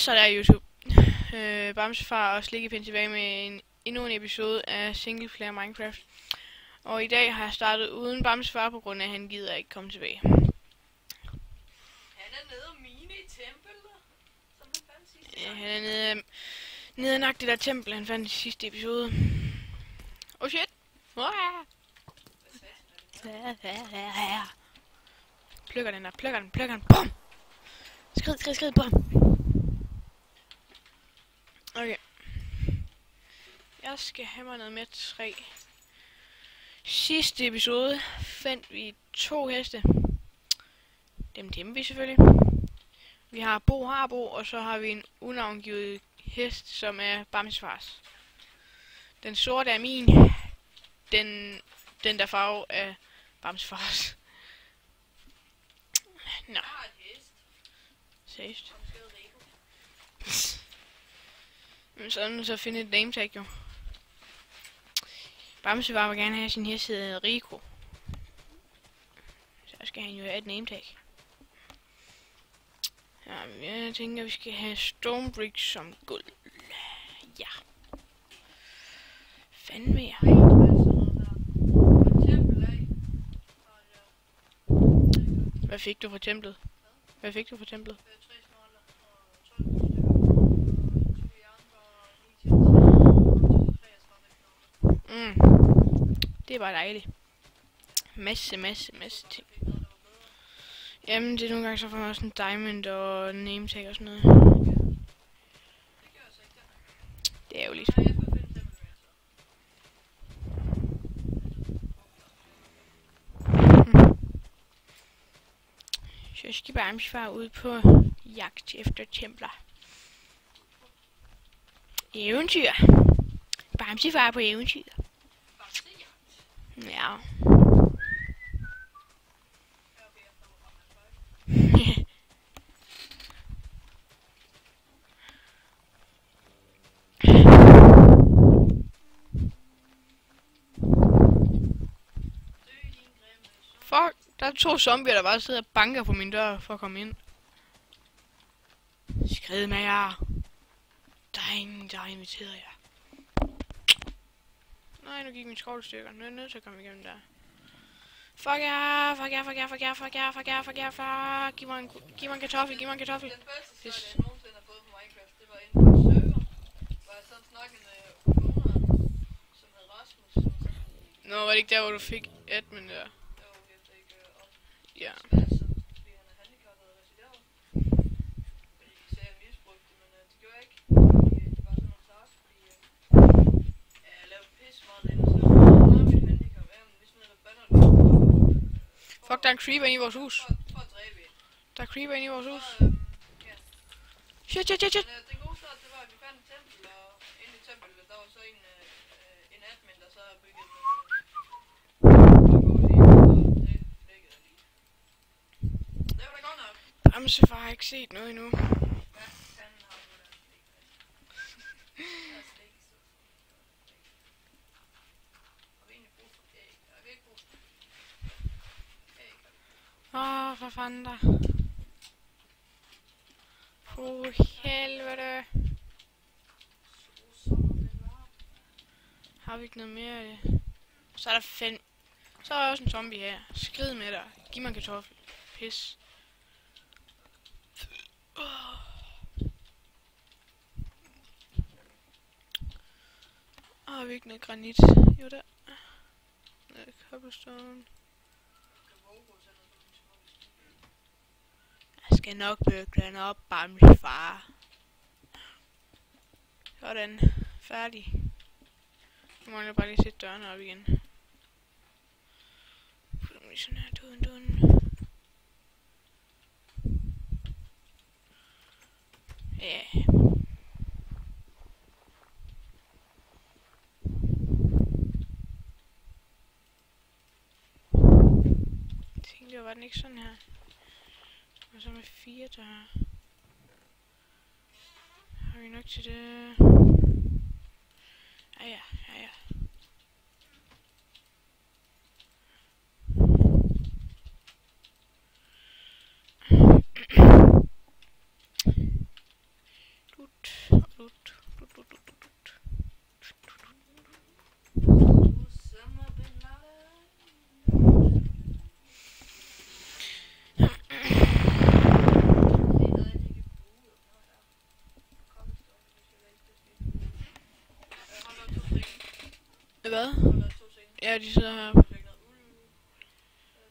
Så der er YouTube. Bamsefar og Slikkepind tilbage med endnu en episode af Single Player Minecraft. Og i dag har jeg startet uden Bamsefar, på grund af at han gider ikke komme tilbage. Han er nede og mine i templet, som han fandt sidste gang. Han er nede nok det der tempel, han fandt i sidste episode. Oh shit! Plukker den, bum! Skrid, bum! Okay. Jeg skal have mig noget med træ. Sidste episode fandt vi 2 heste. Dem tæmmer vi selvfølgelig. Vi har Harbo, og så har vi en unavngivet hest, som er Bamsefars. Den sorte er min. Den der farve er Bamsefars. Nå. Seriøst. Men sådan så finde et nametag jo. Bamsefar vil gerne have sin hest hedder Rico. Så skal han jo have et nametag. Ja, jeg tænker vi skal have Stonebrick som guld. Ja. Fanden med jer. Hvad fik du fra templet? Det var dejligt. Masse ting. Jamen, det er nogle gange så får man også en diamond og nametag og sådan noget. Det er jo lidt. Så skal Bamsefar ud på jagt efter templer. Eventyr. Bamsefar på eventyr. Ja. Fuck, der er 2 zombier, der bare sidder og banker på min dør for at komme ind. Skrid med jer. Der er ingen, der har inviteret jer. Nej, nu gik min skovl i stykker. Nu er jeg nødt til at komme igennem der. Fuck jer. Giv mig en kartoffel. Den første sejr, jeg nogensinde har fået på Minecraft, det var inde på en server, hvor jeg sådan snakkede med ungeren, som hed Rasmus. Nå, var det ikke der, hvor du fik admin der? Jo, jeg fik om Ja. spasser, fordi han er handicappet og resideret. Fordi de sagde, at jeg misbrugte det, men det gjorde jeg ikke. Det var sådan nogle snak, fordi jeg lavede pis meget lidt, så jeg var meget mit handicap. Jamen, vi smider der banner det. Fuck, der er en creeper inde i vores hus. For at dræbe en. Der er creeper inde i vores hus. Ja. Shit. Men det gode start, det var, at vi fandt et tempel, og inde i templet, der var så en admin, der så havde bygget det var da godt nok. Bamsefar har ikke set noget endnu. Hvad fanden har du da ikke? Jeg har slet ikke så. Har vi egentlig brug for æg? Jeg har ikke brug for æg. For fanden da. For helvede. Har vi ikke noget mere af det? Så er der 5. Så er der også en zombie her. Skrid med dig. Giv mig en kartoffel. Pis. Har vi ikke noget granit? Jo der. Noget cobblestone. Jeg skal nok bygge den op, Bamsefar. Sådan. Færdig. Nu må jeg bare lige sætte dørene op igen. Putter dem lige sådan her. Dun. Ja. Tænkte var den ikke sådan her. Og så med 4 døre. Har vi nok til det? Ja. hvad? Der er lavet 2 scener. Ja, de sidder her. Flæk noget uld.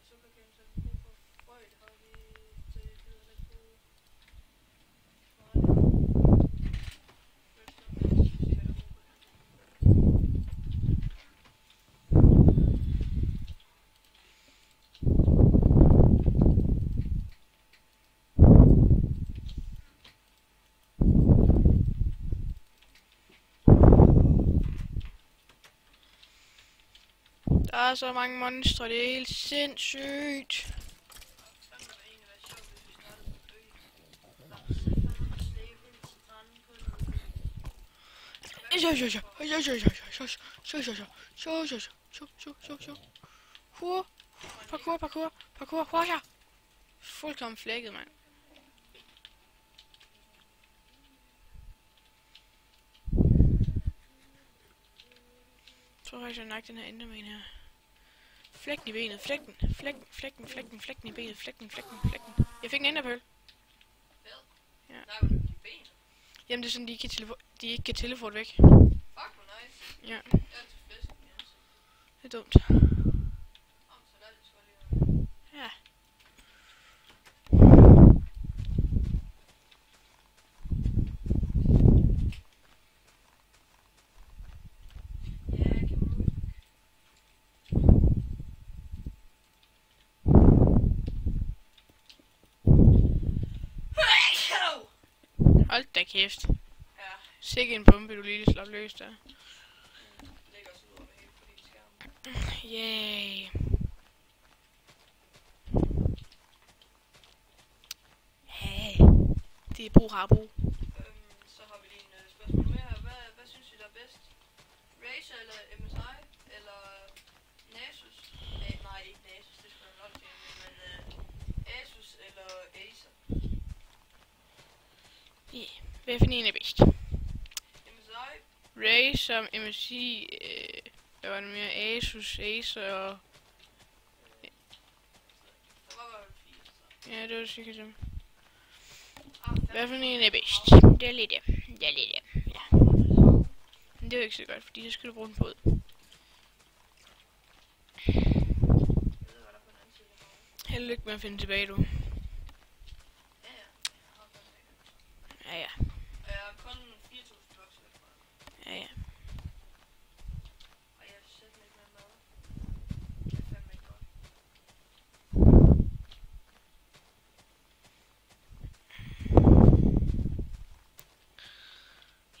Sukkerkage, så vi brug for frø. Det har vi til gider lidt på. Der er så mange monstre, det er helt sindssygt. Parkour, hurra! Fuldkommen flækket, mand. Jeg tror faktisk, jeg har nok den her Enderman her. Flækken i benet, flækken i benet, flækken. Jeg fik en enderpøl. Ja. Jamen det er sådan, de ikke kan telefort væk. Fuck, hvor nice. Ja, Jeg er til fisk, Jens. det er dumt. Så der er det sgu lige. Ja. Ja, kan man huske. Hold da kæft. Ja, Sikke en bombe, du lige slap løs der. lægger os ud over det hele på din skærm. Yay. Hey. Det er brug har brug. Så har vi lige en spørgsmål mere her. Hvad synes I der er bedst? Razer eller MSI? Eller Nasus? Nej, ikke Nasus, det skulle jeg nok til. Men Asus eller Acer? Yeah. Hvad for en er bedst? MSI? Ray som MSI, hvad var det mere? Asus, Acer og... Der var vel 4, så. Ja, det var sikkert dem. Ah, Hvad for en er bedst? Det er lidt det. Det er lidt det. Ja. Men det er jo ikke så godt, fordi så skal du bruge en båd. Jeg ved, hvad der er på den anden side af bordet. Held og lykke med at finde tilbage, du. Ja, ja. Jeg har godt det. Ja, ja. Og jeg er kun 4.000 blocks væk fra det. Ja, ja. Og jeg sætter lidt mere mad. Det er fandme ikke godt.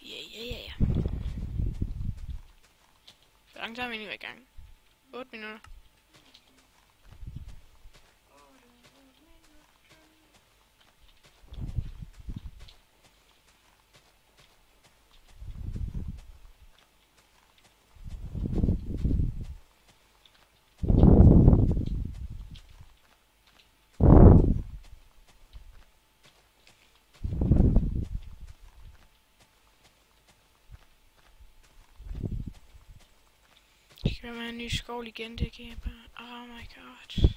Ja. Hvor langt har vi egentlig været i gang? 8 minutter. Skal vi have en ny skov igen, det kan jeg bare... Oh my god.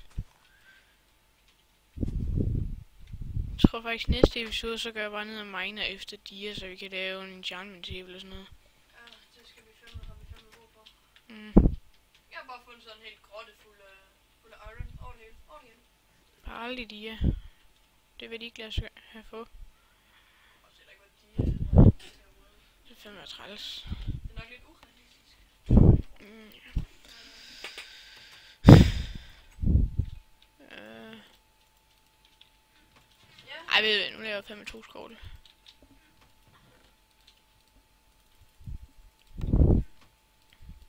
Jeg tror faktisk næste episode, så går jeg bare ned og miner efter dier, så vi kan lave en enchantment table eller sådan noget. Ja, det skal vi fandme, har vi fandme brug for. Jeg har bare fundet sådan en helt grotte fuld af iron over det hele. Over det hele. Bare aldrig dier. Det vil de ikke lade sig have få. Og så er der ikke været diger i den her herude. Det er fandme træls. Det er nok lidt urealistisk. Ja. Ja. Ej, ved du hvad, nu laver jeg fandme 2 skovle. Fuck,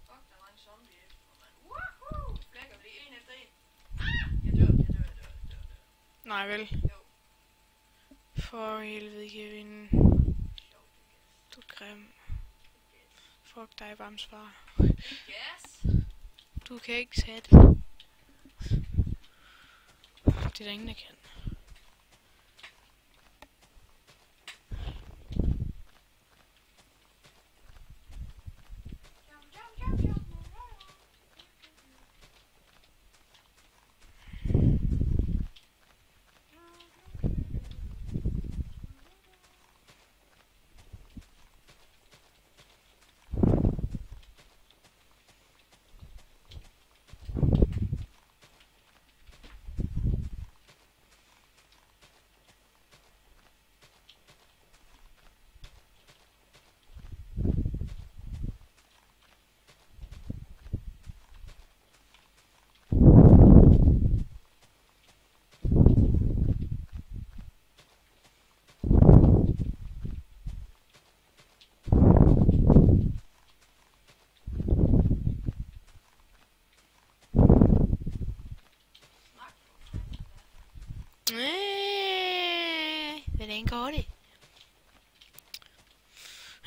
der er mange zombie efter mig, mand. Woohoo! Flækker blive en efter en. Jeg dør. Nej, vel. Jo. For helvede, Kevin. Sjovt, Du er grim. Fuck dig, Bamsfar. Yes. Du kan ikke tage det. Det er der ingen, der kan.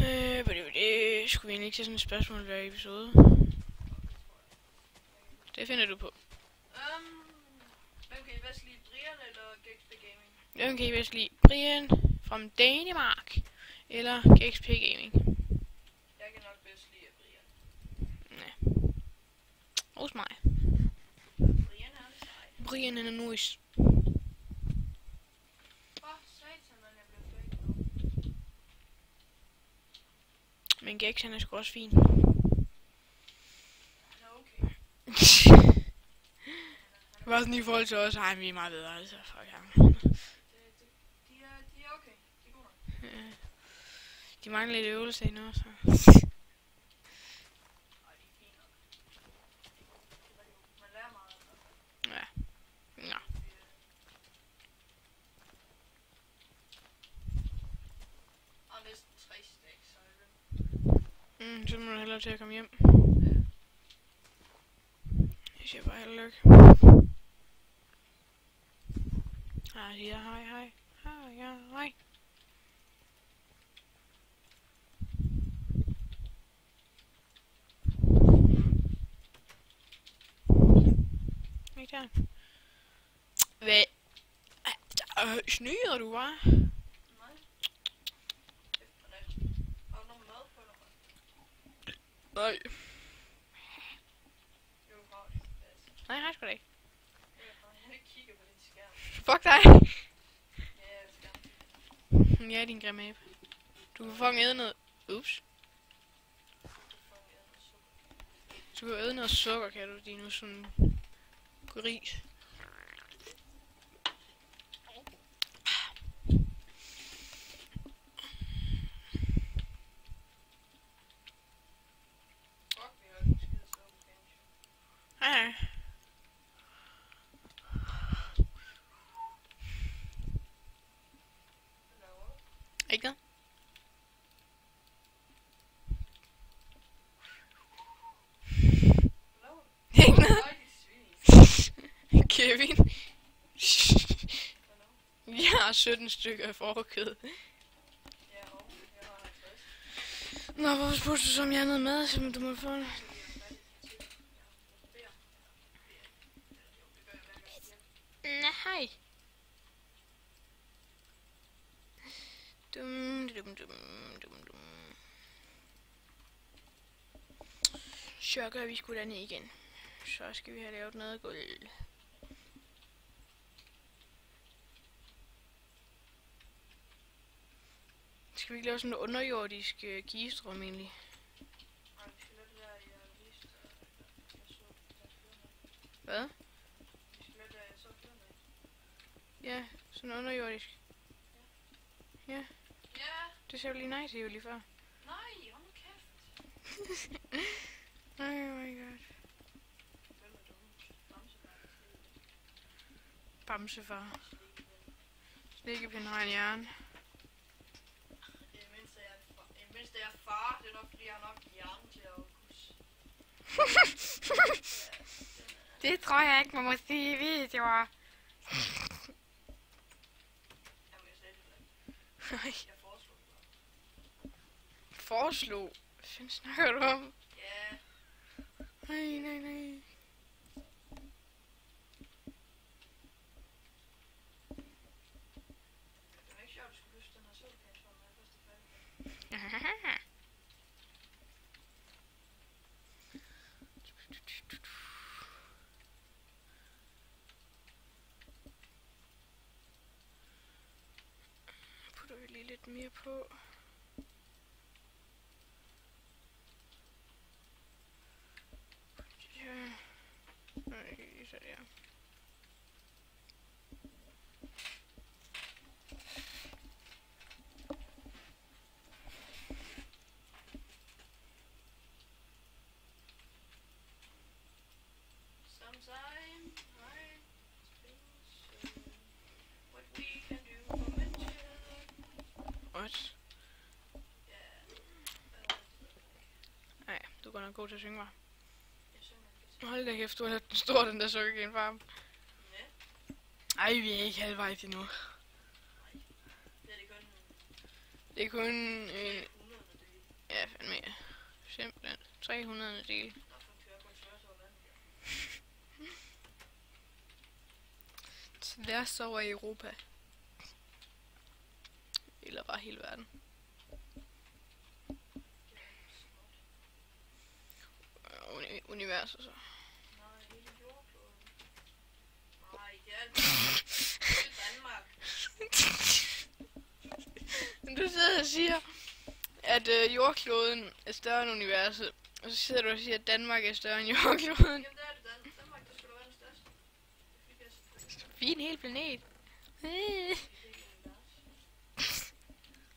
Skulle vi egentlig ikke til sådan et spørgsmål hver episode? Det finder du på. Hvem kan I bedst lide, Brian eller GXP Gaming? Hvem kan I bedst lide? Brian fra Danmark eller GXP Gaming? Jeg kan nok bedst lide Brian. Nej. Hos mig. Brian er sej. Brian er nice. Satan, man, jeg blev flækket nu. Men GX han er sgu også fin. Nå, okay. Bare sådan i forhold til os, ej, vi er meget bedre, altså, fuck ham. De er okay. De er gode nok. De mangler lidt øvelse endnu, så. Ej, de er fine nok. Man lærer meget af det. Ja. Nå. Og næsten 3 stacks, så Så må du hellere til at komme hjem. Jeg siger bare held og lykke. Jeg siger hej hej. Hej hej. Ikke der. Hvad? Snyder du, hva'? nej. Har du noget mad på dig? Nej. Jo, har det. Nej, hej sgu da ikke. Jeg kigger på din skærm. Fuck dig. Ja, skærm. Ja, din grimme abe. Du kan fucking æde noget. Ups. Du kan æde noget sukker, kan du? Det er nu sådan gris. Fuck, vi har ikke skide suppe, kanskje. Hej. Hvad laver du? Ikke noget? Hvad laver du? Ikke noget? Nej, det svin. Kevin. Hvad laver du? Jeg har 17 stykker af forkød. Ja, og jeg har 50. Nå, hvorfor spurgte du så, om jeg har noget mad, som du må få? Nej. Dum. Så gør vi sgu derned igen. Så skal vi have lavet noget gulv. Skal vi ikke lave sådan en underjordisk gigestrøm egentlig? Hvad? Ja, sådan underjordisk. Ja, Ja, det ser jo lige nice jo lige før. nej, hold nu kæft. Oh my god. Hvem er dumt? Bamsefar. Slikkepind har en hjerne. Mindst jeg er far, det er nok fordi jeg har nok hjerne til at kunne. Det tror jeg ikke, man må sige i videoer. Jamen, jeg sagde det heller ikke. Nej. Jeg foreslog det bare. Foreslog? Hvad fanden snakker du om? Ja, Nej. det var ikke sjovt, at du skulle løfte den her sølvkantron, når jeg først er færdig. Putter vi lige lidt mere på. Ja. Nej, så der. Sometime I think what we can do for mention. What? Nej, du er godt nok god til at synge, var. Jeg synger ikke. Hold da kæft, du har den stor, den der sukker igen, far. Ja, Ej, vi er ikke halvvejs endnu. det er det kun Det er kun 100, det Men mere. Simpelthen. 300 del. Der fungerer kun tværs over landet. Tværs over Europa. Eller bare hele verden. Universet så. Nej, hele jordkloden. Nej, det er hele Danmark. Du sidder og siger, at jordkloden er større end universet. Og så sidder du og siger, at Danmark er større end jordkloden. Jamen, det er det Danmark, der skulle være den største. Det fik jeg selvfølgelig. Vi er en hel planet.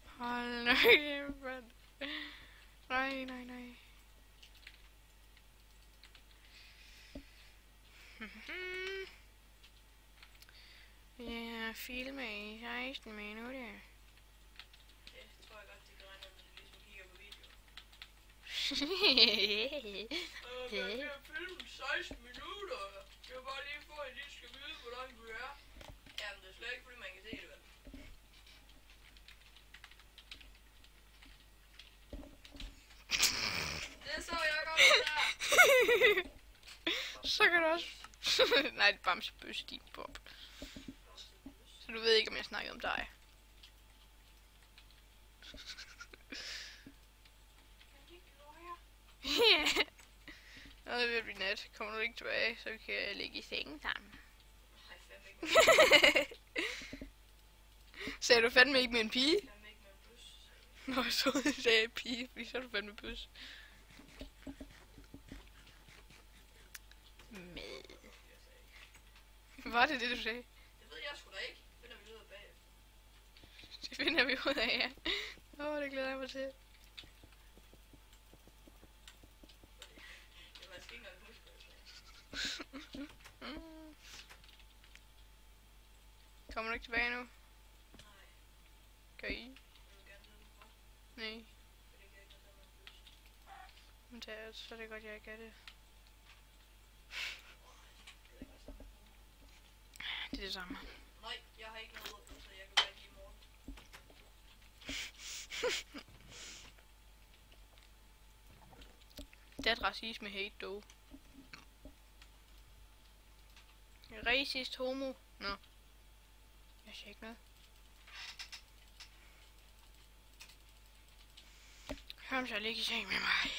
Hold nu kæft. Nej, nej, nej. Ja, filme i 16 minutter. Det tror jeg godt, de kan regne ud, når de ligesom kigger på video. Jeg kan filme 16 minutter. Jeg vil bare lige få, at de skal vide, hvor langt vi er. Jamen, det er slet ikke, fordi man kan se det, vel? Det så jeg godt der. Så kan du også... Nej, det er bamsebøs, din Bob. Så du ved ikke, om jeg snakker om dig. Ja. Nå, det vil blive net. Kommer du ikke tilbage, så kan jeg ligge i sengen sammen. Nej, fandme ikke. Sagde du fandme ikke med en pige? Fandme ikke med en bøs. Nå, så sagde jeg pige, fordi så er du fandme bøs. Med. Var det det, du sagde? Det ved jeg sgu da ikke. Det finder vi ud af bagefter. Det finder vi ud af, ja. Det glæder jeg mig til. Jeg var ikke engang huske, hvad jeg sagde. Kommer du ikke tilbage nu? Nej, Kan I? jeg vil gerne vide hvorfor. Nej. Fordi jeg ikke har taget med en bøs. Men det er, så er det godt, jeg ikke er det. Det er ikke også sammen. Det er det samme. Nej, jeg har ikke noget råd på, så jeg kan bare give i morgen. Det er et racisme hate dog. Racist homo. Nå. Jeg siger ikke noget. Kom så ligge i seng med mig.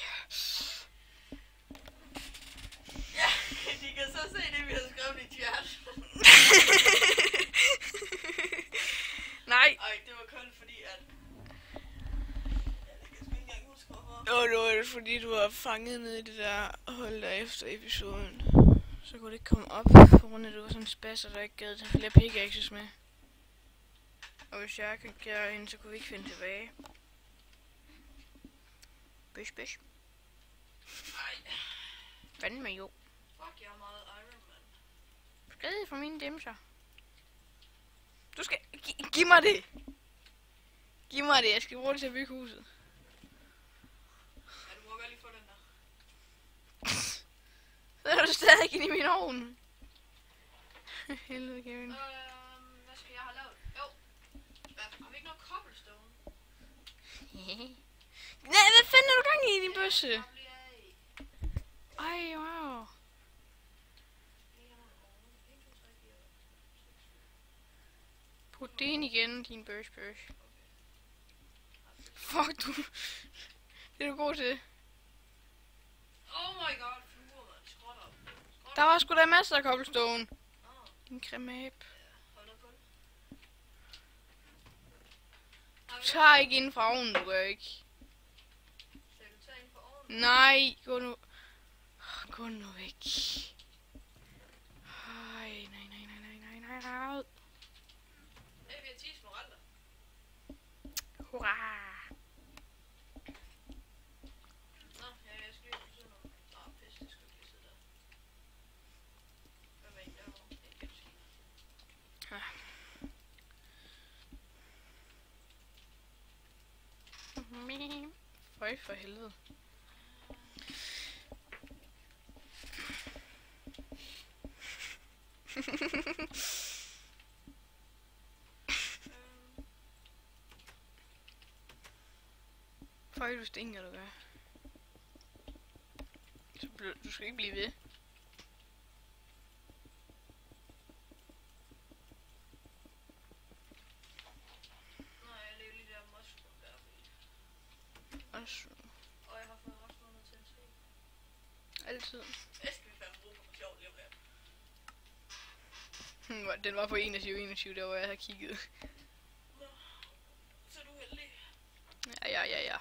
Ja, de kan så se det, vi har skrevet i chat. Nej. Ej, det var kun fordi, at... Jeg kan sgu ikke engang huske, hvorfor. Det var fordi du var fanget ned i det der hold der efter episoden. Så kunne det ikke komme op, på grund af at du var sådan en spasser, der ikke gad tage flere pickaxes med. Og hvis jeg kan gøre hende, så kunne vi ikke finde tilbage. Bøs, bøs. Ej, Fandme jo. fuck, jeg er meget Iron Man. Skrid fra mine dimser. Du skal... Giv mig det! Giv mig det, jeg skal bruge det til at bygge huset. Ja, du må godt lige få den der. Så er du stadig inde i min ovn. Helvede, Kevin. Hvad skal jeg have lavet? Jo. Har vi ikke noget cobblestone? Nej, hvad fanden er du gang i din bøsse? Ja, der bliver af. Ej, wow. Lige have nogle ovne. 1, 2, 3, 4, 5, 6, 7. Put det ind igen, din bøs. Fuck du. Det er du god til. Oh my god, fluer, man. Skråt op. Der var sgu da masser af cobblestone. Åh, Din kremab. hold da på det. Du tager ikke ind fra ovnen, du gør ikke. Skal du tage ind på ovnen? Nej, gå nu. Gå nu væk. Ej, nej. Hey, vi har 10 smeralder. Hurra. Nå, ja, jeg skal lige besøge noget. Nå, pis, det skal ikke lige sidde der. Hvad var en derovre? Det er en genskiner. Føj for helvede. Fuck, du stinker, du gør. Så du skal ikke blive ved. Nej, jeg lever lige der mushroom der. Og jeg har fået haft noget til en svig. Altid. Det skal vi fandme bruge på noget sjovt lige om lidt. Den var på 21, der hvor jeg havde kigget. Nå, så er du heldig. Ja.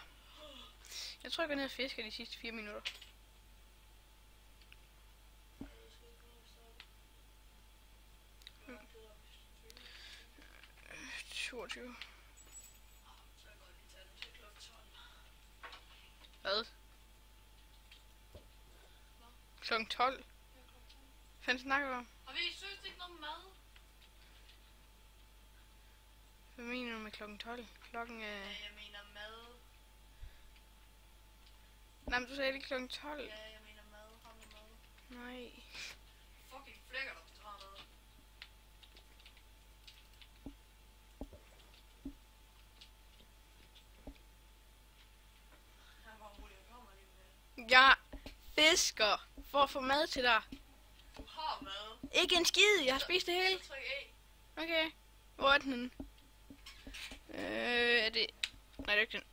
Jeg tror, jeg går ned og fisker de sidste 4 minutter. Jeg ved sgu ikke, hvornår vi starter. Hvor lang tid er vi? 22. Så jeg godt lige tage den til klokken 12. Hvad? Klokken 12? Ja, klokken 12. Hvad fanden snakker du om? Har vi seriøst ikke noget mad? Hvad mener du med klokken 12? Klokken er... Ja, jeg mener mad. Nej, men du sagde ikke klokken 12. Ja, jeg mener mad. Har vi mad? Nej. Fucking flækker dig, hvis du har noget. Han var rolig, jeg kommer lige med. Jeg fisker for at få mad til dig. Du har mad. Ikke en skid, jeg har spist det hele. Så tryk A. Okay. Hvor er den henne? Er det... Nej, det er ikke den.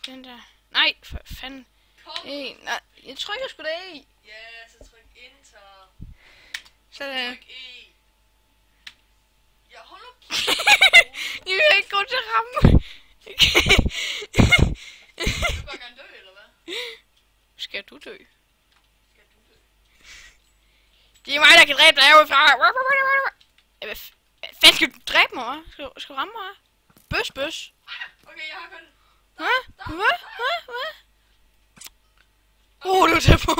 Den der. Nej, for fanden. Kom. Nej, jeg trykker sgu da i. Ja, så tryk Enter. Sådan. Tryk E. Ja, hold op. Jeg vil ikke gå til at ramme. Du bare gerne dø, eller hvad? Skal du dø? Skal du dø? Det er mig, der kan dræbe dig herudfra. Hvad fanden skal du dræbe mig, hva'? Skal du ramme mig? Bøs. Okay, jeg har kun... Hvad? Du er tæt på.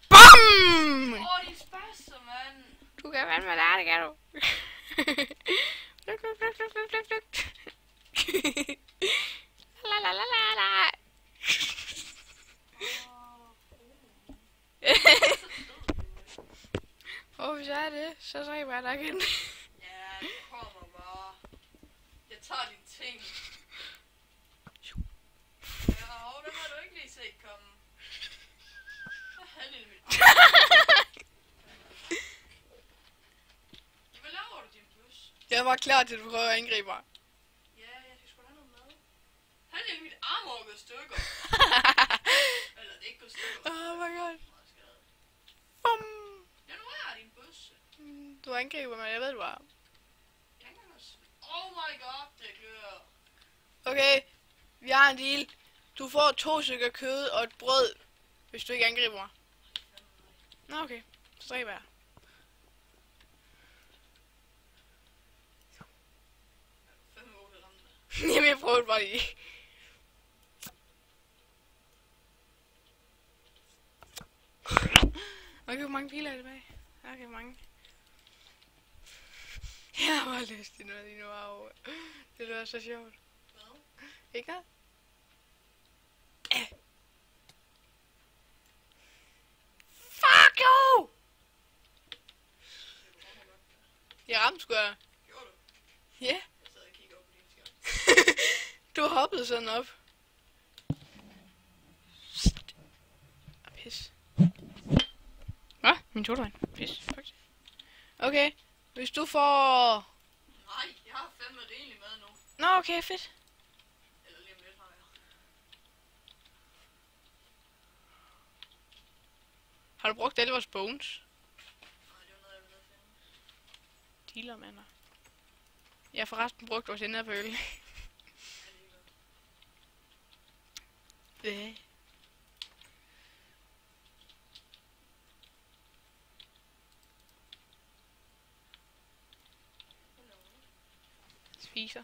Bam! Din spasser, mand. Du kan vande med dig, det kan du. Flygt. La. Hvis jeg er det, så dræber jeg dig igen. Ja, du kommer bare. Jeg tager dine ting. Ja, den har du ikke lige set komme. Hvad halvdelen mit Hvad laver du, din bus? Jeg var klar til, at du prøver at angribe mig. Ja, jeg skal sgu da have noget mad. Halvdelen mit arm er gået i stykker. Eller det er ikke gået i stykker. Oh my god. Meget skadet. Bum. Ja, nu er din bus. Du angriber mig, jeg ved du er. Jeg kan også. Oh my god, det klør. Okay, vi har en deal. Du får 2 stykker kød og et brød, hvis du ikke angriber mig. Nå, okay. Så dræber jeg. 5-8 ramte. Jamen, jeg prøvede bare lige. Okay, hvor mange piler er det tilbage? Okay, mange. Jeg har bare lyst til noget lige nu. Au. Det lyder så sjovt. Hvad? Ikke noget? Fuck you! Jeg ramte sgu da. Gjorde du? Ja. Jeg sad og kiggede op på din skærm. Du hoppede sådan op. Pis. Hvad? Min todøgn. Pis. Faktisk. Okay. Hvis du får... Nej, jeg har fandme rigeligt mad nu. Nå, okay, fedt. Eller lige om lidt har jeg. Har du brugt alle vores bones? Nej, det var noget, jeg ville finde. Dealer, mander. Jeg har forresten brugt vores enderbøl. Alligevel. Hvad? Spiser.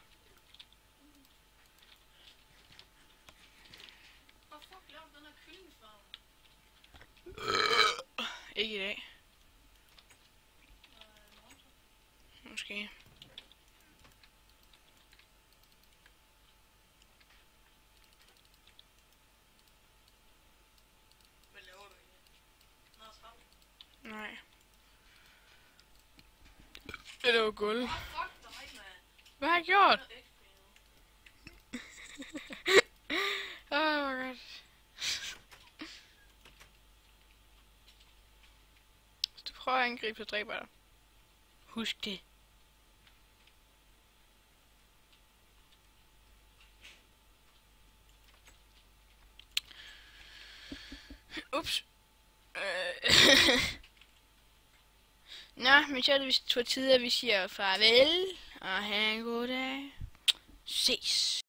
Hvor fuck laver du den her kyllingefarm? Ikke i dag. Måske. Hvad laver du egentlig? Nå, travlt. Nej. Det var guld. Fuck dig, mand. Hvad har jeg gjort? Jeg er du prøver at angribe, så dræber jeg dig. Husk det. Ups. Nå, men så er det vist på tide, at vi siger farvel, og have en god dag. Ses.